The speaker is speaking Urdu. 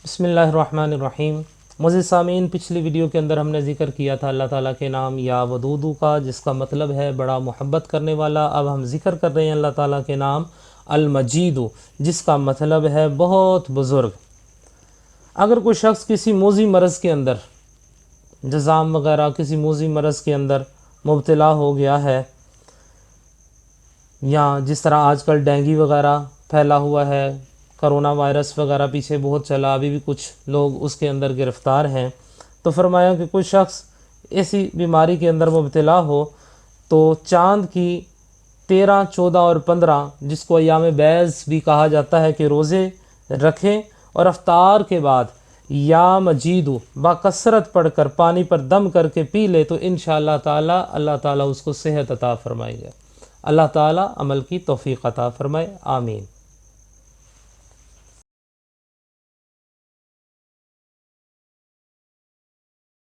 بسم اللہ الرحمن الرحیم۔ معزز سامعین، پچھلی ویڈیو کے اندر ہم نے ذکر کیا تھا اللہ تعالیٰ کے نام یا ودودو کا، جس کا مطلب ہے بڑا محبت کرنے والا۔ اب ہم ذکر کر رہے ہیں اللہ تعالیٰ کے نام المجید، جس کا مطلب ہے بہت بزرگ۔ اگر کوئی شخص کسی موذی مرض کے اندر، جزام وغیرہ کسی موذی مرض کے اندر مبتلا ہو گیا ہے، یا جس طرح آج کل ڈینگی وغیرہ پھیلا ہوا ہے، کرونا وائرس وغیرہ پیچھے بہت چلا، ابھی بھی کچھ لوگ اس کے اندر گرفتار ہیں، تو فرمایا کہ کوئی شخص ایسی بیماری کے اندر مبتلا ہو تو چاند کی 13، 14 اور 15، جس کو ایام بیض بھی کہا جاتا ہے، کہ روزے رکھیں اور افطار کے بعد یا مجیدو باکثرت پڑھ کر پانی پر دم کر کے پی لے، تو انشاءاللہ تعالی اللہ تعالیٰ اس کو صحت عطا فرمائے گا۔ اللہ تعالیٰ عمل کی توفیق عطا فرمائے، آمین۔